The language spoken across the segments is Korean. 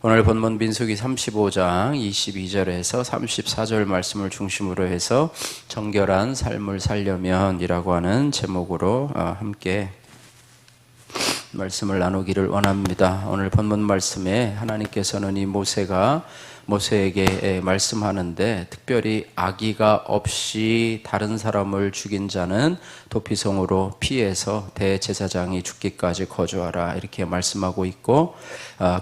오늘 본문 민수기 35장 22절에서 34절 말씀을 중심으로 해서 정결한 삶을 살려면 이라고 하는 제목으로 함께 말씀을 나누기를 원합니다. 오늘 본문 말씀에 하나님께서는 이 모세에게 말씀하는데, 특별히 악의가 없이 다른 사람을 죽인 자는 도피성으로 피해서 대제사장이 죽기까지 거주하라, 이렇게 말씀하고 있고,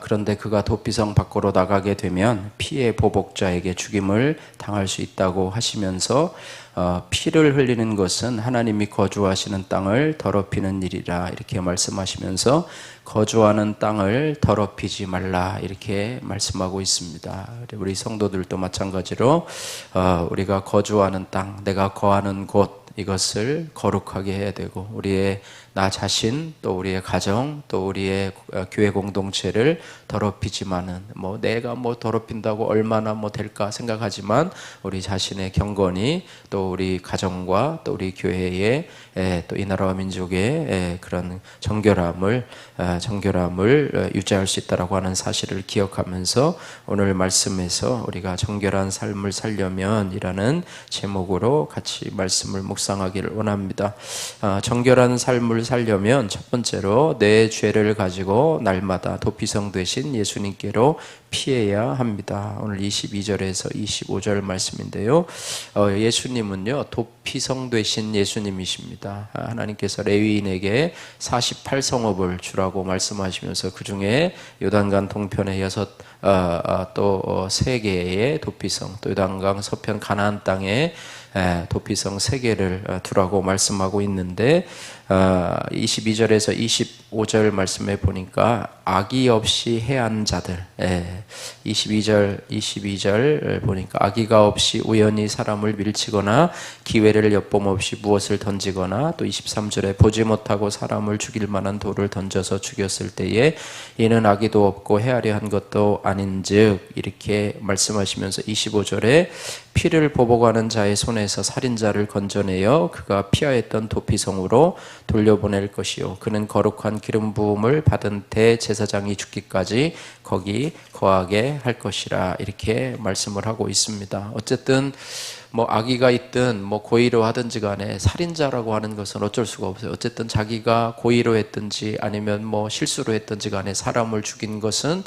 그런데 그가 도피성 밖으로 나가게 되면 피해 보복자에게 죽임을 당할 수 있다고 하시면서 피를 흘리는 것은 하나님이 거주하시는 땅을 더럽히는 일이라, 이렇게 말씀하시면서 거주하는 땅을 더럽히지 말라, 이렇게 말씀하고 있습니다. 우리 성도들도 마찬가지로 우리가 거주하는 땅, 내가 거하는 곳, 이것을 거룩하게 해야 되고, 우리의 나 자신, 또 우리의 가정, 또 우리의 교회 공동체를 더럽히지만은, 내가 더럽힌다고 얼마나 될까 생각하지만, 우리 자신의 경건이, 또 우리 가정과 또 우리 교회의, 또 이 나라와 민족의 그런 정결함을 유지할 수 있다라고 하는 사실을 기억하면서 오늘 말씀에서 우리가 정결한 삶을 살려면 이라는 제목으로 같이 말씀을 묵상하기를 원합니다. 정결한 삶을 살려면 첫 번째로 내 죄를 가지고 날마다 도피성 되신 예수님께로 피해야 합니다. 오늘 22절에서 25절 말씀인데요. 예수님은요, 도피성 되신 예수님이십니다. 하나님께서 레위인에게 48성읍을 주라고 말씀하시면서 그 중에 요단강 동편의 3개의 도피성, 또 요단강 서편 가나안 땅에 도피성 3개를 두라고 말씀하고 있는데, 22절에서 25절 말씀에 보니까 악의 없이 해한 자들, 22절 보니까 악의가 없이 우연히 사람을 밀치거나 기회를 엿봄 없이 무엇을 던지거나, 또 23절에 보지 못하고 사람을 죽일 만한 돌을 던져서 죽였을 때에 이는 악의도 없고 헤아려 한 것도 아닌즉, 이렇게 말씀하시면서 25절에 피를 보복하는 자의 손에서 살인자를 건져내어 그가 피하였던 도피성으로 돌려보낼 것이요, 그는 거룩한 기름 부음을 받은 대제사장이 죽기까지 거기 거하게 할 것이라, 이렇게 말씀을 하고 있습니다. 어쨌든 악의가 있든 고의로 하든지 간에 살인자라고 하는 것은 어쩔 수가 없어요. 어쨌든 자기가 고의로 했든지 아니면 실수로 했든지 간에 사람을 죽인 것은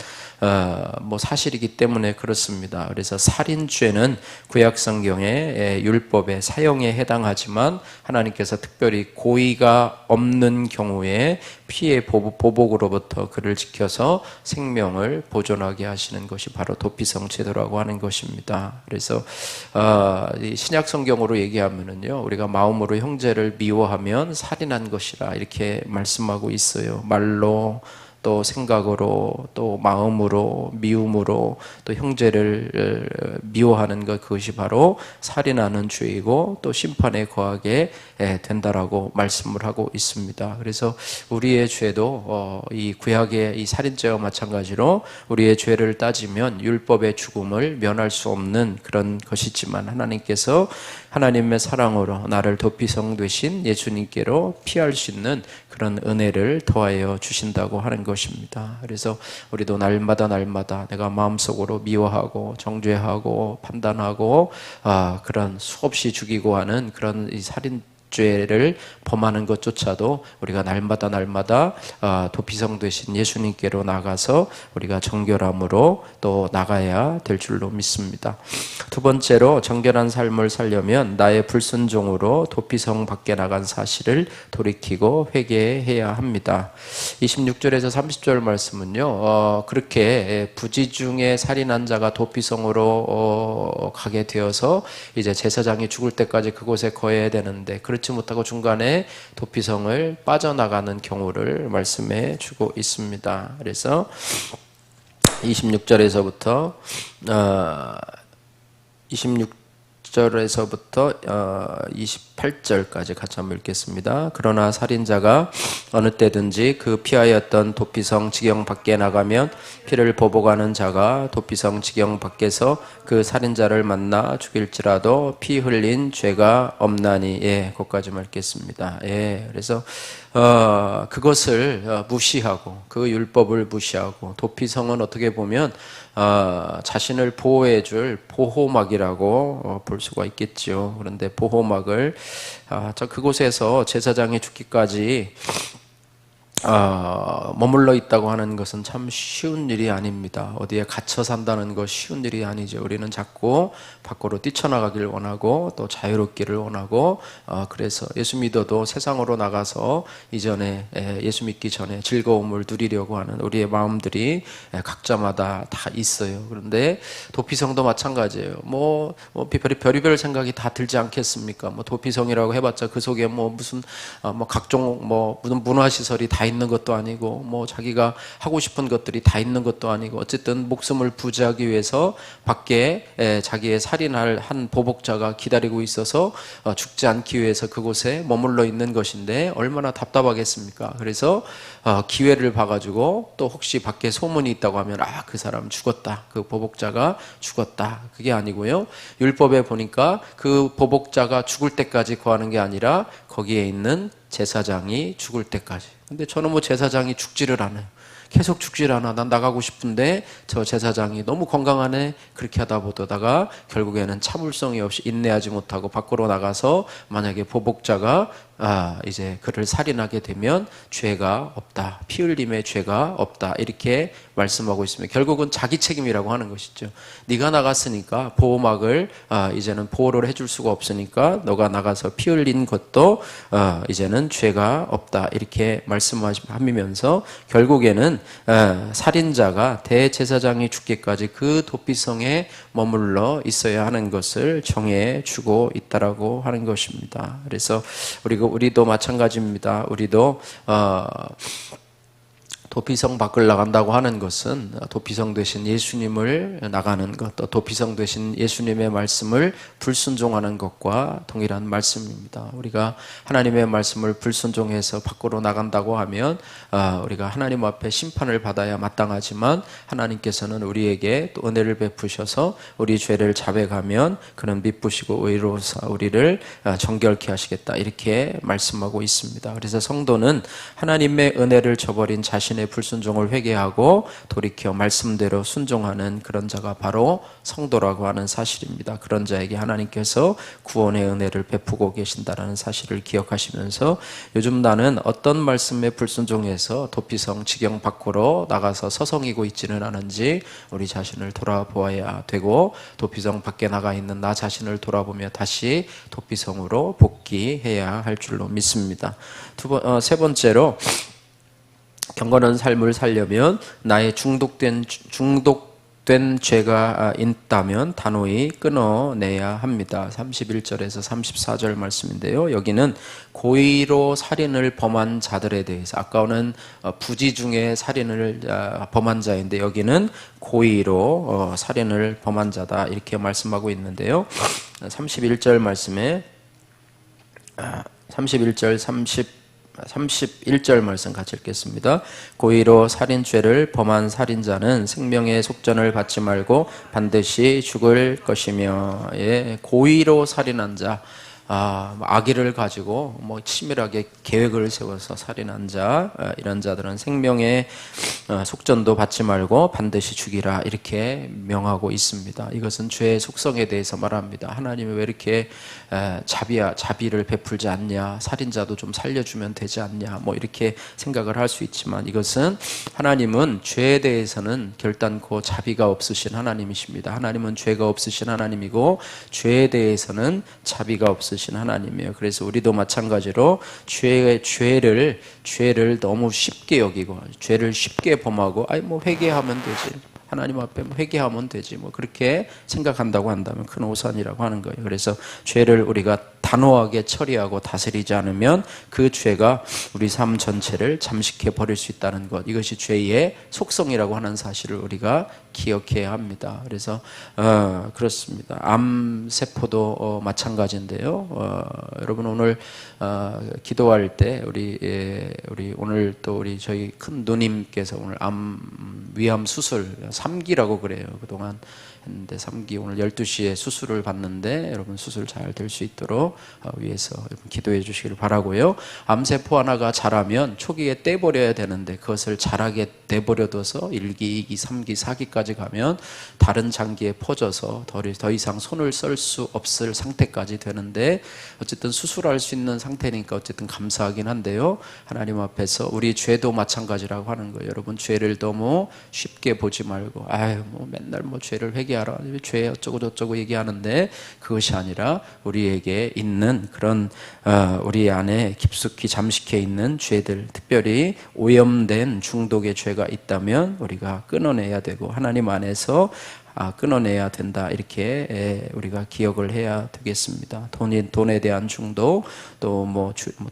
사실이기 때문에 그렇습니다. 그래서 살인죄는 구약성경의 율법의 사형에 해당하지만, 하나님께서 특별히 고의가 없는 경우에 피해 보복으로부터 그를 지켜서 생명을 보존하게 하시는 것이 바로 도피성 제도라고 하는 것입니다. 그래서 신약 성경으로 얘기하면은요, 우리가 마음으로 형제를 미워하면 살인한 것이라, 이렇게 말씀하고 있어요. 말로, 또 생각으로, 또 마음으로, 미움으로 또 형제를 미워하는 것, 그것이 바로 살인하는 죄이고 또 심판에 거하게 된다라고 말씀을 하고 있습니다. 그래서 우리의 죄도 이 구약의 이 살인죄와 마찬가지로 우리의 죄를 따지면 율법의 죽음을 면할 수 없는 그런 것이지만, 하나님께서 하나님의 사랑으로 나를 도피성 되신 예수님께로 피할 수 있는 그런 은혜를 더하여 주신다고 하는 것입니다. 그래서 우리도 날마다 내가 마음속으로 미워하고 정죄하고 판단하고 그런 수없이 죽이고 하는 그런 이 살인죄를 범하는 것조차도 우리가 날마다 도피성 되신 예수님께로 나가서 우리가 정결함으로 또 나가야 될 줄로 믿습니다. 두 번째로 정결한 삶을 살려면 나의 불순종으로 도피성 밖에 나간 사실을 돌이키고 회개해야 합니다. 26절에서 30절 말씀은요, 그렇게 부지중에 살인한 자가 도피성으로 가게 되어서 이제 제사장이 죽을 때까지 그곳에 거해야 되는데, 그렇지 못하고 중간에 도피성을 빠져나가는 경우를 말씀해 주고 있습니다. 그래서 26절에서부터 16절에서부터 28절까지 같이 한번 읽겠습니다. 그러나 살인자가 어느 때든지 그 피하였던 도피성 지경 밖에 나가면 피를 보복하는 자가 도피성 지경 밖에서 그 살인자를 만나 죽일지라도 피 흘린 죄가 없나니. 예, 거기까지만 읽겠습니다. 예, 그래서 그것을 무시하고 그 율법을 무시하고 도피성은 어떻게 보면 자신을 보호해줄 보호막이라고 볼 수가 있겠죠. 그런데 보호막을 그곳에서 제사장이 죽기까지 머물러 있다고 하는 것은 참 쉬운 일이 아닙니다. 어디에 갇혀 산다는 것 쉬운 일이 아니죠. 우리는 자꾸 밖으로 뛰쳐나가길 원하고 또 자유롭기를 원하고 그래서 예수 믿어도 세상으로 나가서 이전에 예수 믿기 전에 즐거움을 누리려고 하는 우리의 마음들이 각자마다 다 있어요. 그런데 도피성도 마찬가지예요. 별의별 생각이 다 들지 않겠습니까? 도피성이라고 해봤자 그 속에 무슨 각종 무슨 문화시설이 다 있는 것도 아니고 자기가 하고 싶은 것들이 다 있는 것도 아니고 어쨌든 목숨을 부지하기 위해서 밖에 자기의 살인할 한 보복자가 기다리고 있어서 죽지 않기 위해서 그곳에 머물러 있는 것인데 얼마나 답답하겠습니까? 그래서 기회를 봐가지고 또 혹시 밖에 소문이 있다고 하면 그 사람 죽었다, 그 보복자가 죽었다, 그게 아니고요. 율법에 보니까 그 보복자가 죽을 때까지 구하는 게 아니라 거기에 있는 제사장이 죽을 때까지. 근데 저는 제사장이 죽지를 않아요. 계속 죽질 않아. 난 나가고 싶은데 저 제사장이 너무 건강하네. 그렇게 하다 보다가 결국에는 참을성이 없이 인내하지 못하고 밖으로 나가서 만약에 보복자가 이제 그를 살인하게 되면 죄가 없다. 피 흘림의 죄가 없다. 이렇게 말씀하고 있습니다. 결국은 자기 책임이라고 하는 것이죠. 네가 나갔으니까 보호막을 이제는 보호를 해줄 수가 없으니까 너가 나가서 피 흘린 것도 이제는 죄가 없다. 이렇게 말씀하시면서 결국에는 살인자가 대제사장이 죽기까지 그 도피성에 머물러 있어야 하는 것을 정해 주고 있다라고 하는 것입니다. 그래서 우리도 마찬가지입니다. 우리도 도피성 밖을 나간다고 하는 것은 도피성 되신 예수님을 나가는 것, 또 도피성 되신 예수님의 말씀을 불순종하는 것과 동일한 말씀입니다. 우리가 하나님의 말씀을 불순종해서 밖으로 나간다고 하면 우리가 하나님 앞에 심판을 받아야 마땅하지만 하나님께서는 우리에게 또 은혜를 베푸셔서 우리 죄를 자백하면 그는 미쁘시고 의로우사 우리를 정결케 하시겠다, 이렇게 말씀하고 있습니다. 그래서 성도는 하나님의 은혜를 저버린 자신의 불순종을 회개하고 돌이켜 말씀대로 순종하는 그런 자가 바로 성도라고 하는 사실입니다. 그런 자에게 하나님께서 구원의 은혜를 베푸고 계신다는 사실을 기억하시면서 요즘 나는 어떤 말씀에 불순종해서 도피성 지경 밖으로 나가서 서성이고 있지는 않은지 우리 자신을 돌아보아야 되고, 도피성 밖에 나가 있는 나 자신을 돌아보며 다시 도피성으로 복귀해야 할 줄로 믿습니다. 세 번째로, 경건한 삶을 살려면 나의 중독된 죄가 있다면 단호히 끊어내야 합니다. 31절에서 34절 말씀인데요. 여기는 고의로 살인을 범한 자들에 대해서, 아까는 부지 중에 살인을 범한 자인데 여기는 고의로 살인을 범한 자다, 이렇게 말씀하고 있는데요. 31절 말씀에 31절 말씀 같이 읽겠습니다. 고의로 살인죄를 범한 살인자는 생명의 속전을 받지 말고 반드시 죽을 것이며. 고의로 살인한 자, 악의를 가지고 치밀하게 계획을 세워서 살인한 자, 이런 자들은 생명의 속전도 받지 말고 반드시 죽이라, 이렇게 명하고 있습니다. 이것은 죄의 속성에 대해서 말합니다. 하나님이 왜 이렇게 자비를 베풀지 않냐, 살인자도 좀 살려주면 되지 않냐, 이렇게 생각을 할 수 있지만, 이것은 하나님은 죄에 대해서는 결단코 자비가 없으신 하나님이십니다. 하나님은 죄가 없으신 하나님이고 죄에 대해서는 자비가 없으신 하나님이에요. 그래서 우리도 마찬가지로 죄를 너무 쉽게 여기고, 죄를 쉽게 범하고 회개하면 되지, 하나님 앞에 회개하면 되지, 그렇게 생각한다고 한다면 큰 오산이라고 하는 거예요. 그래서 죄를 우리가 단호하게 처리하고 다스리지 않으면 그 죄가 우리 삶 전체를 잠식해 버릴 수 있다는 것, 이것이 죄의 속성이라고 하는 사실을 우리가 기억해야 합니다. 그래서 그렇습니다. 암세포도 마찬가지인데요. 여러분 오늘 기도할 때 우리 오늘 또 우리 저희 큰 누님께서 오늘 위암 수술 3기라고 그래요. 그동안 했는데 3기 오늘 12시에 수술을 받는데 여러분 수술 잘 될 수 있도록 위해서 기도해 주시기를 바라고요. 암세포 하나가 자라면 초기에 떼버려야 되는데 그것을 자라게 내버려둬서 1기, 2기, 3기, 4기까지 가면 다른 장기에 퍼져서 더 이상 손을 쓸 수 없을 상태까지 되는데 어쨌든 수술할 수 있는 상태니까 어쨌든 감사하긴 한데요. 하나님 앞에서 우리 죄도 마찬가지라고 하는 거예요. 여러분 죄를 너무 쉽게 보지 말고 뭐 맨날 뭐 죄를 회개하라, 죄 어쩌고 저쩌고 얘기하는데 그것이 아니라 우리에게 있는 그런 우리 안에 깊숙이 잠식해 있는 죄들, 특별히 오염된 중독의 죄가 있다면 우리가 끊어내야 되고 하나님 안에서 끊어내야 된다, 이렇게 우리가 기억을 해야 되겠습니다. 돈에 대한 중독, 또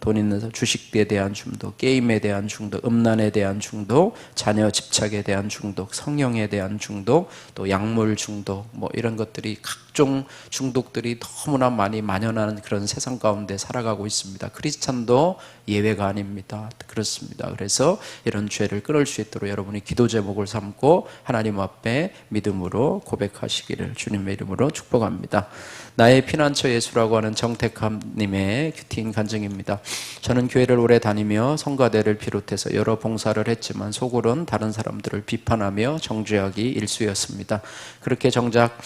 돈 있는 주식에 대한 중독, 게임에 대한 중독, 음란에 대한 중독, 자녀 집착에 대한 중독, 성령에 대한 중독, 또 약물 중독, 이런 것들이 각종 중독들이 너무나 많이 만연하는 그런 세상 가운데 살아가고 있습니다. 크리스찬도 예외가 아닙니다. 그렇습니다. 그래서 이런 죄를 끊을 수 있도록 여러분이 기도 제목을 삼고 하나님 앞에 믿음으로 고백하시기를 주님의 이름으로 축복합니다. 나의 피난처 예수라고 하는 정택함님의 큐티인 간증입니다. 저는 교회를 오래 다니며 성가대를 비롯해서 여러 봉사를 했지만 속으론 다른 사람들을 비판하며 정죄하기 일쑤였습니다. 그렇게 정작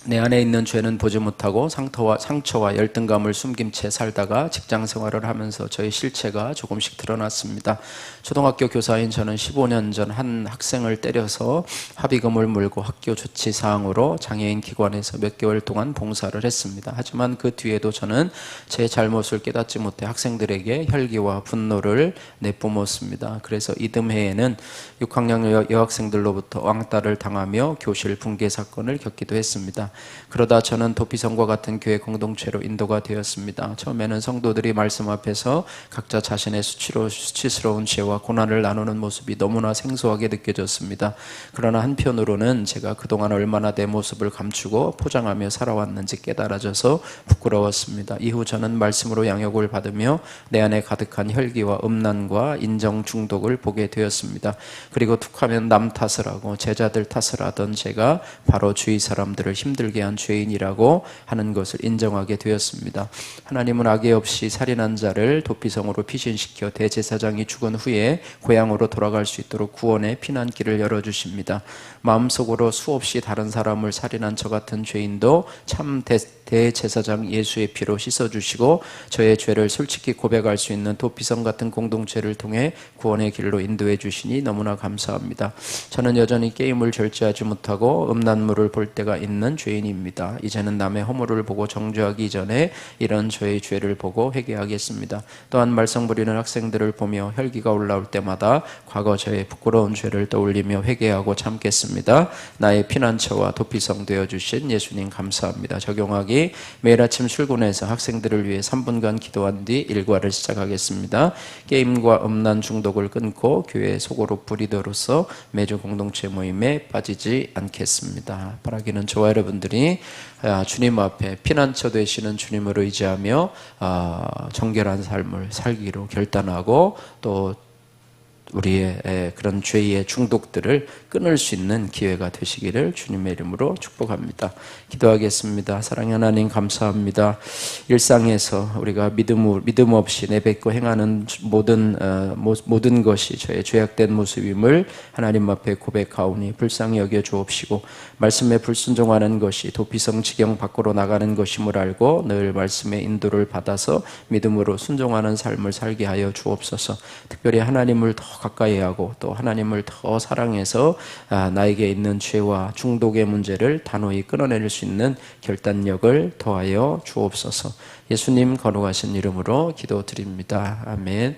내 안에 있는 죄는 보지 못하고 상처와 열등감을 숨긴 채 살다가 직장 생활을 하면서 저의 실체가 조금씩 드러났습니다. 초등학교 교사인 저는 15년 전 한 학생을 때려서 합의금을 물고 학교 조치 사항으로 장애인 기관에서 몇 개월 동안 봉사를 했습니다. 하지만 그 뒤에도 저는 제 잘못을 깨닫지 못해 학생들에게 혈기와 분노를 내뿜었습니다. 그래서 이듬해에는 6학년 여학생들로부터 왕따를 당하며 교실 붕괴 사건을 겪기도 했습니다. 그러다 저는 도피성과 같은 교회 공동체로 인도가 되었습니다. 처음에는 성도들이 말씀 앞에서 각자 자신의 수치스러운 죄와 고난을 나누는 모습이 너무나 생소하게 느껴졌습니다. 그러나 한편으로는 제가 그동안 얼마나 내 모습을 감추고 포장하며 살아왔는지 깨달아져서 부끄러웠습니다. 이후 저는 말씀으로 양육을 받으며 내 안에 가득한 혈기와 음란과 인정 중독을 보게 되었습니다. 그리고 툭하면 남 탓을 하고 제자들 탓을 하던 제가 바로 주위 사람들을 힘들게 한 죄인이라고 하는 것을 인정하게 되었습니다. 하나님은 악의 없이 살인한 자를 도피성으로 피신시켜 대제사장이 죽은 후에 고향으로 돌아갈 수 있도록 구원의 피난길을 열어주십니다. 마음속으로 수없이 다른 사람을 살인한 저 같은 죄인도 참 대제사장 예수의 피로 씻어주시고 저의 죄를 솔직히 고백할 수 있는 도피성 같은 공동체를 통해 구원의 길로 인도해 주시니 너무나 감사합니다. 저는 여전히 게임을 절제하지 못하고 음란물을 볼 때가 있는 죄인입니다. 이제는 남의 허물을 보고 정죄하기 전에 이런 저의 죄를 보고 회개하겠습니다. 또한 말썽 부리는 학생들을 보며 혈기가 올라올 때마다 과거 저의 부끄러운 죄를 떠올리며 회개하고 참겠습니다. 나의 피난처와 도피성 되어주신 예수님 감사합니다. 적용하기: 매일 아침 출근해서 학생들을 위해 3분간 기도한 뒤 일과를 시작하겠습니다. 게임과 음란 중독을 끊고 교회의 속으로 브리더로서 매주 공동체 모임에 빠지지 않겠습니다. 바라기는 저와 여러분들이 주님 앞에 피난처 되시는 주님을 의지하며 정결한 삶을 살기로 결단하고 또 우리의 그런 죄의 중독들을 끊을 수 있는 기회가 되시기를 주님의 이름으로 축복합니다. 기도하겠습니다. 사랑의 하나님 감사합니다. 일상에서 우리가 믿음 없이 내뱉고 행하는 모든 것이 저의 죄악된 모습임을 하나님 앞에 고백하오니 불쌍히 여겨 주옵시고 말씀에 불순종하는 것이 도피성 지경 밖으로 나가는 것임을 알고 늘 말씀의 인도를 받아서 믿음으로 순종하는 삶을 살게 하여 주옵소서. 특별히 하나님을 더 가까이 하고 또 하나님을 더 사랑해서 나에게 있는 죄와 중독의 문제를 단호히 끊어낼 수 있는 결단력을 더하여 주옵소서. 예수님 거룩하신 이름으로 기도드립니다. 아멘.